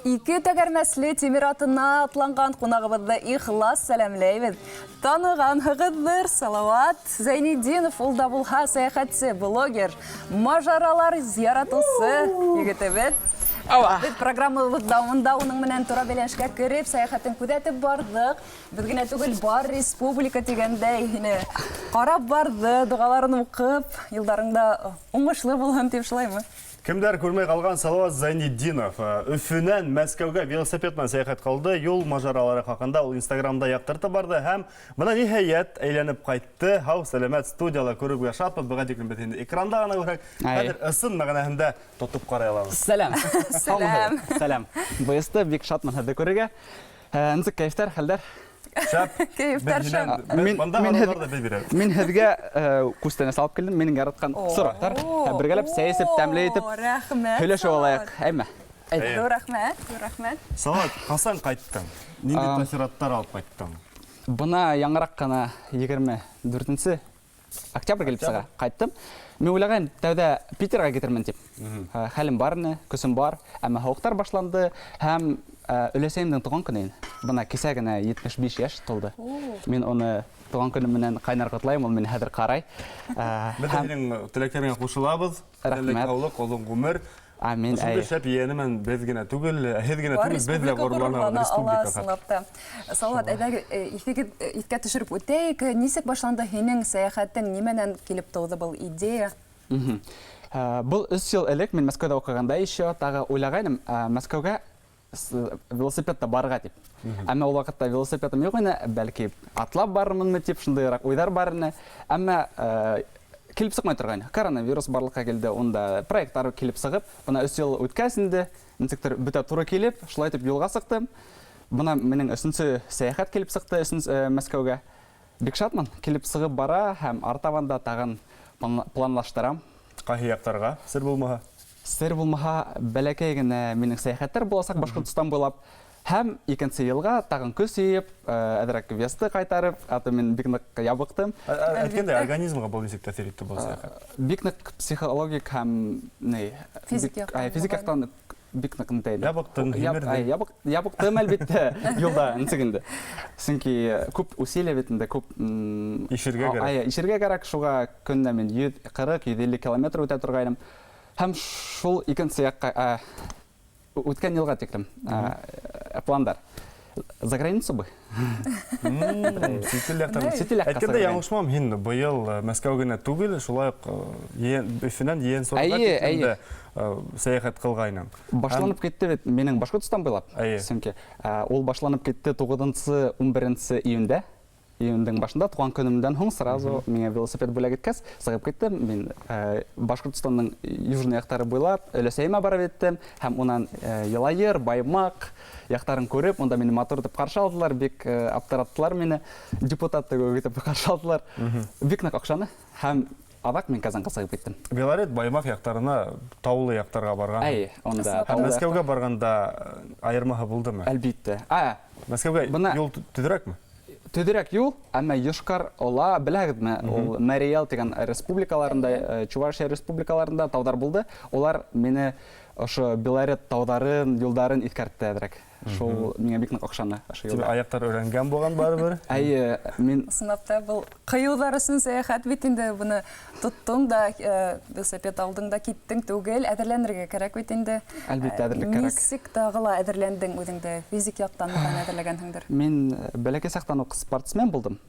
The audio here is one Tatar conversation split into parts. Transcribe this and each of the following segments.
Ике тәгәрмәсле темир атына атланган кунагыбызды ихлас сәламләйбез. Танығанығыдыр Салават Зайниддинов ул да булһа сәяхәтче, блогер, мажаралар зияратысы егетебез. Biz программабыз давында уның менән тура бәйләнешкә кереп, сәяхәтен күзәтеп бардык. Без генә түгел, бар республика дигәндәй, карап барды, дугаларын укып, елдарыңда уңышлы булһын дип шулаймы? Кемдер күрмей қалған Салават Зайниддинов Өфінен Мәскәүгә велосипедмен сәяхәт кылды. Юл мажаралары хакында ул Инстаграмда яктырты барды һәм моны ниһаять әйләнеп кайтты. Һау сәламәт студияда күреп яшапбыз. Буга тиклем бит инде экранда гына күрәк. Хәзер ысын мәгънәһендә тотып карый алабыз. Сәлам. Сәлам. Сәлам. Буйсты бик шатман хәдә күрергә. Низик кайфтар, хәлдәр? Шап. Кайфтар шап. Мин һеҙгә күстәне салып килдем. Минең яраткан сорақтар. Бергәләп сәйсеп, тәмле итеп һөйләшеп алайык. Әйме. Рәхмәт. Салават, касан кайттың? Нинди таъсираттар алып кайттың? Бына яңырак кына 24 октябрь килеп сыга кайттым. Мен уйлаган тәүдә Питерга китермен дип. Хәлем барны, көсем бар, әмма һавыктар башланды һәм өләсәйемнең туган көне. Бына кисә генә 75 яшь тулды. Мин аны туган көне менән кайнар котлайм, ул мине хәзер карай. Безнең теләкләргә кушылабыз. Сәламәтлек, озын гомер. Амин. Шәп yeğeniмен без генә түгел, һез генә түгел, без дә горурланабыз республикага. Салават, әйдә искә төшереп үтәйек. Нисек башланды һинең сәяхәтең, нимәнән килеп тыуды был идея? Был 3 ел элек мин Мәскәүдә укыганда еще тагы уйлагайным, Мәскәүгә велосипедта барырга дип. Әмма ул вакытта велосипедым юк иде, бәлки атлап барырмынмы дип шундыйрак уйлар бар иде. Әмма килеп сыгмай торган. Коронавирус барлыкка келде, онда проекттар килеп сыгып, бuna 3 ел үткәсенде, ничектер бөтә туры килеп, шулай итеп юлга сыктым. Бuna минең 3нче сәяхәт килеп сыкты, Мәскәүгә. Бик шатман, килеп сыгып бара һәм артабанда тагын планлаштырам. Кайһы яктарга? Сер булмаһа. Сер булмаһа, бәләкәй генә минең сәяхәттәр буласак Башкортстан буйлап. Һәм 2нче елга тагын көс иеп, әдрәк весты кайтарып, аты мин бик нык ябыктым. Әйткәндә, организмга бу ничек тәэсир итте бу сәяхәт? Бик нык психологик һәм физик яктан бик нык инде. Ябыктың химер. Ябыктым әлбәттә юлда инде. Сөнки күп усилия бит инде, күп ишергә кирәк. Ишергә кирәк, шуга көннә мин 140-150 километр үтә торгайным. Һәм шул 2нче якка үткән елга тиклем пландар. За границу бы. Әйткәндә, яңышмам, һин быел Мәскәү генә түгел, шулай ук Өфенән ен сорга киткәндә сәяхәт кылгайның. Башланып китте бит минең Башкортстан буйлап. Сөнки ул башланып китте 9-11 июньдә. Июньнең башында туган көнемдән һуң сразу миңа велосипед бүләк иткәс, сыгып киттем. Мин Башкортстанның южный яктары буйлап, өләсәйемә барып иттем һәм унан Елайыр, Баймак яктарын күреп, монда мине мотор дип каршы алдылар, бик аптыраттылар мине. Депутат дип каршы алдылар. Бик нык акчаны һәм адак мин Казанга сыгып киттем. Белорет Баймак яктарына, таулы яктарга барган. Онда Мәскәүгә барганда айырмаһы булдымы? Әлбәттә. Мәскәүгә юл төҙөрәкме? Төҙөрәк юл, әмма Йошкар Ола, беләгеҙме, ул Мари-Эл дигән республикаларында, Чувашия республикаларында таудар булды. Олар мине ошо Белорет тауҙарын, юлдарын иҫкәртте әҙерәк. Шул миңә бик нык оҡшаны ошо юлда. Аяҡтар өйрәнгән булған барыбер? Мин Сынапта был ҡыйыуҙар өсөн сәйәхәт бит инде, буны тоттоң да, велосипед алдың да киттең түгел, әҙерләнергә кәрәк бит инде. Әлбәттә әҙерлек кәрәк. Нисек тағы ла әҙерләндең үҙеңде, физик яҡтан әҙерләгәнһеңдер? Мин бәләкәй саҡтан уҡ спортсмен булдым.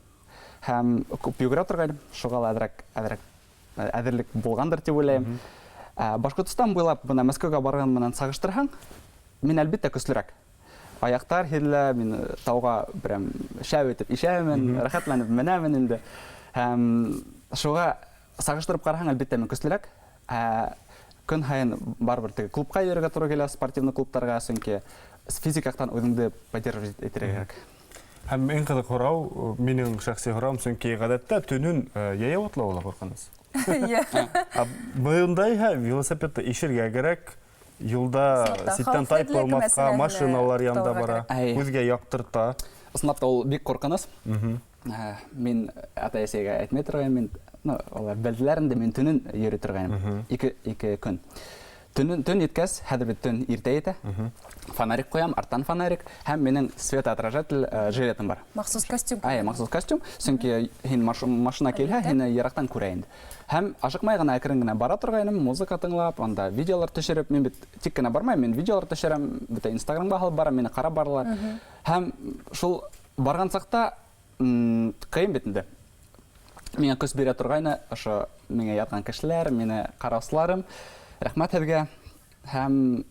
Һәм күп йүгерә торғайным. Шуға ла әҙерлек булғандыр тип уйлайым. Башҡортостан буйлап бына Мәскәүгә барған менән сағыштырһаң, мин әлбәттә көслөрәк. Аяҡтар һиҙелә, мин тауға прям шәп итеп ишәмен, рәхәтләнеп менәмен инде. Һәм шуға сағыштырып ҡараһаң, әлбәттә мин көслөрәк. Көн һайын барыбер теге клубҡа йөрөргә тура килә, спортивный клубтарға, сөнки физик яҡтан үҙеңде поддерживать итергә кәрәк. Һәм иң ҡыҙыҡ һорау, минең шәхси һорауым, сөнки ғәҙәттә төнөн йәйәү атлау ла ҡурҡыныс. Быйылдай велосипедты ишергә кәрәк. Юлда ситтән тайып булмаҫҡа, машиналар янда бара, күҙгә яҡтырта. Ысынлап та ул бик ҡурҡыныс. Мин ата-әсәгә әйтмәй торғайным, мин белделәр инде, мин төнөн йөрөй торғайным, 2 көн. Төн еткәс, хәзер бит төн иртә итә. Фонарик қоям, арттан фонарик, һәм менің светоотражатель жилетім бар. Махсус костюм. Махсус костюм, сөнки һин машина килһә, һине ерактан күрә инде. Һәм ашыкмай гына әкрен генә бара торгайным, музыка тыңлап, анда видеолар төшереп, мин бит тик кенә бармайм, мин видеолар төшерәм, бит Инстаграмга һалып барам, мине карап барлар. Һәм шул барган сакта кыйын бит инде. Миңа көз бирә торгайны, ошо миңа яткан кешеләр, мине караусыларым, рәхмәт һеҙгә. Һәм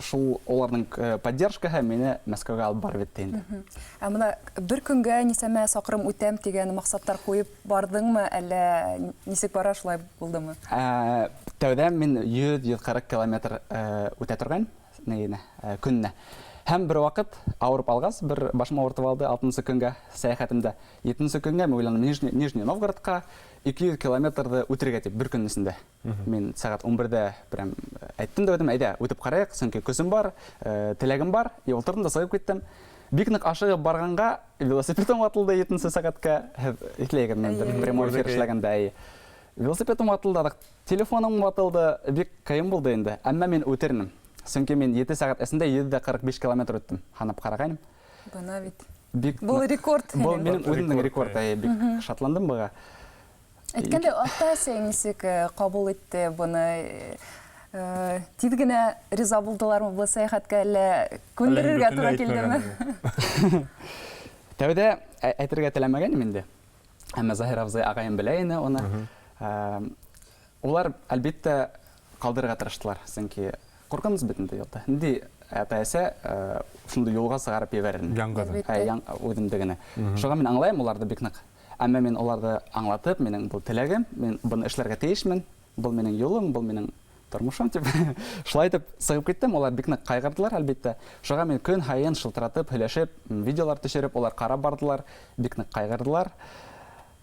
шул оларның поддержкаһы мине Мәскәүгә алып барып итте инде. Ә менә бер көнгә нисәмә сакрым үтәм дигән максаттар куеп бардыңмы, әллә нисек бара шулай булдымы? Тәүдә мин 100-140 километр үтә торган көнне. Һәм бер вакыт авырып алгас, бер башыма авыртып алды 6-нчы көнгә сәяхәтемдә. 7-нче көнгә мин уйландым Нижний Новгородка 200 километрды үтергә дип бер көннесендә. Мин сәгать 11-дә прям әйттем дә әйдә, үтеп карыйк, сөнки көзем бар, теләгем бар. Утырдым да сыгып киттем. Бик нык ашыгып барганга велосипедым ватылды 7-нче сәгатькә. Итлегем мен прямой эфир эшләгәндә. Велосипедым ватылды, телефоным ватылды, бик кыен булды инде. Әмма мин үтернем. Сөнки мин 7 сәгать эсендә 7:45 километр үттем. Ханап карагайным. Бына бит. Бул рекорд. Бул минем үземнең рекорд. Бик шатландым буга. Әйткәндә, ата-әсәң нисек кабул итте буны? Тиз генә риза булдылармы бу сәяхәткә, әллә күндерергә туры килдеме? Тәүдә әйтергә теләмәгәнмен инде. Әмма Заһир абзый агайым белә ине аны. Улар әлбәттә калдырырга тырыштылар, сөнки куркыныз бит инде юлда. Инде ата-әсә шундый юлга сыгарып ебәрде. Яңгыдан. Үҙемдә генә. Шуга мин аңлайм уларны бик нык. Әмма мин уларны аңлатып, минең бу теләгем, мин буны эшләргә тиешмен. Бу минең юлым, бу минең тормышым дип. Шулай итеп сыгып киттем. Улар бик нык кайгырдылар әлбәттә. Шуга мин көн һайын шылтыратып, һөйләшеп, видеолар төшереп, улар карап бардылар, бик нык кайгырдылар.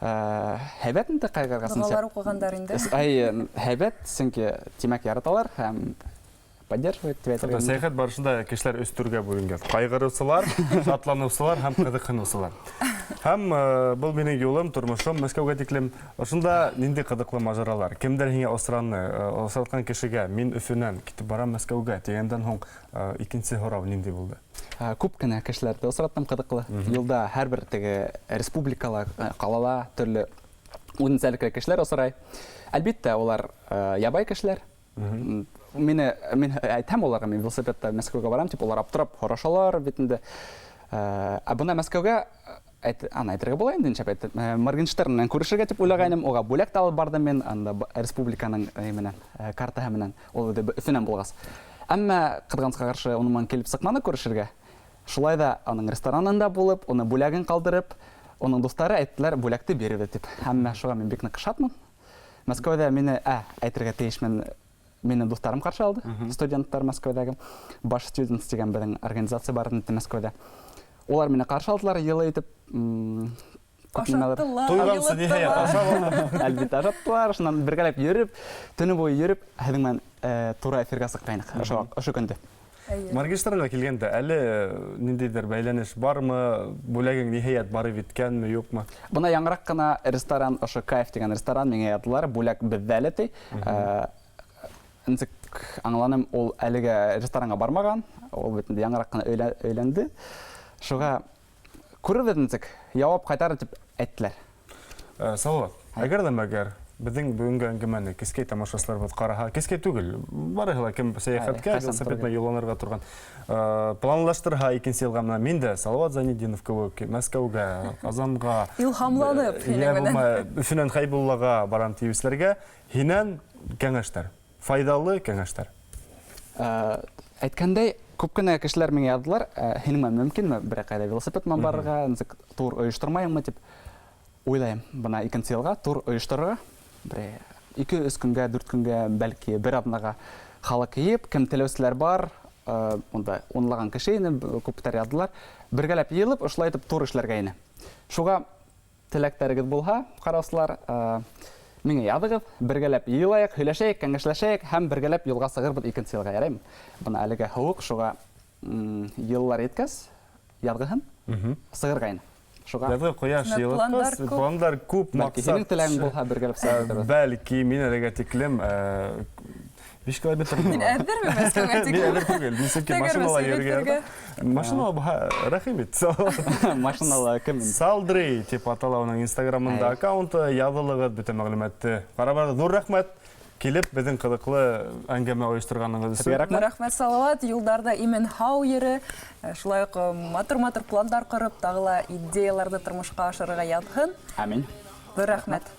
Һәйбәт инде кайгыргасын. Дуалар укыгандар инде. Һәйбәт, сөнки тимәк яраталар һәм поддерживает тебя. Сәяхәт барышында кешеләр өс түргә бүленгән. Кайгырыусылар, шатланучылар һәм кызыксынучылар. Һәм был минең юлым, тормышым Мәскәүгә тиклем. Ошында нинди кызыклы мажаралар? Кемдер һиңа осранны, осраткан кешегә, мин Өфөнән китеп барам Мәскәүгә дигәндән һуң икенче һорау нинди булды? Күп кенә кешеләрдә осраттым кызыклы. Юлда һәрбер теге республикалар, калала төрле үзенчәлекле кешеләр осрай. Әлбәттә, улар ябай кешеләр. Мин әйтәм уларга, мин велосипедта Мәскәүгә барам дип, улар аптырап карашалар бит инде. Буна Мәскәүгә әйтергә була инде, ничә әйтеп, Моргенштерннан күрешергә дип уйлаганым, ога бүләк алып бардым мин анда республиканың менән картаһы менән, ул Өфөнән булгас. Әмма кыргынска каршы унан килеп сыкманы күрешергә. Шулай да аның ресторанында булып, аны бүләген калдырып, аның достары әйттеләр, бүләкте бирегез дип. Әмма шуга мин бик нык шатмын. Мәскәүдә мине әйтергә тиешмен. Мине достарым каршы алды, студенттар Мәскәүдәге. Баш Students дигән безнең организация бар инде Мәскәүдә. Улар мине каршы алдылар, йылы итеп. Туйгансы ниһаят ашап. Әлбәттә ашаттылар, шуннан бергәләп йөреп, төне буе йөреп, һәдең мен туры эфиргә сыккайнык. Ошо көндә. Моргенштернга килгәндә, әле ниндидер бәйләнеш бармы? Бүләгең ниһаят барып иткәнме, юкмы? Буна яңрак кына ресторан, ошо Кайф дигән ресторан миңа ятылар, бүләк бездә әле. Инсек аңланым, ул әлегә ресторанга бармаган, ул бит инде яңрак кына өйләнде. Шуга күрәбез инсек, явап кайтар дип әйттеләр. Салават, әгәр дә мәгәр безнең бүгенге әңгәмәне кескәй тамашачыларыбыз караһа, кескәй түгел, барыһы кем сәяхәткә, велосипедна юлланырга торган, планлаштырһа икенче елга менә мин дә Салават Зайнетдинов кебек Мәскәүгә, Казанга, илһамланып, Өфөнән Хәйбуллага барам тибесләргә, һинән кәңәштәр, файдалы кәңәштәр. Әйткәндәй, күп кенә кешеләр миңа яздылар, һинең мөмкинме бер кайда велосипед менән барырга, тур оештырмаймы дип уйлайм. Бына икенче елга тур оештырырга, бер 2-3 көнгә, 4 көнгә, бәлки бер атнага халык йып, кем теләүселәр бар, монда онлаган кеше ине, күптәр яздылар, бергәләп йылып, ошулай итеп тур эшләргә ине. Шуга теләктәрегез булһа, караусылар, миңа языгыз, бергәләп йылайык, һөйләшәйек, кәңәшләшәйек һәм бергәләп юлга сыгырбыз икенче елга, яраймы? Буна әлегә һук, шуга йыллар еткәс, язгыһын сыгырга ине. Шуга язгы кояш йылыпбыз, пландар күп, максат. Һинең теләгең булһа бергәләп сыгырбыз. Бәлки мин әлегә тиклем 5 километр. Мин әҙерме Мәскәүгә Мин әҙер түгел. Мин сәке машинала йөргән. Машинала рәхимет. Машинала кем? Салдрый дип атала уның Инстаграмында аккаунты, язылыгыз бөтен мәгълүматты. Карабар зур рәхмәт. Килеп безнең кызыклы әңгәмә оештырганыңыз өчен. Рәхмәт, Салават. Юлдарда имен һау йөрө. Шулай ук матур пландар корып, тагыла идеяларны тормышка ашырырга ятһын. Амин. Рәхмәт.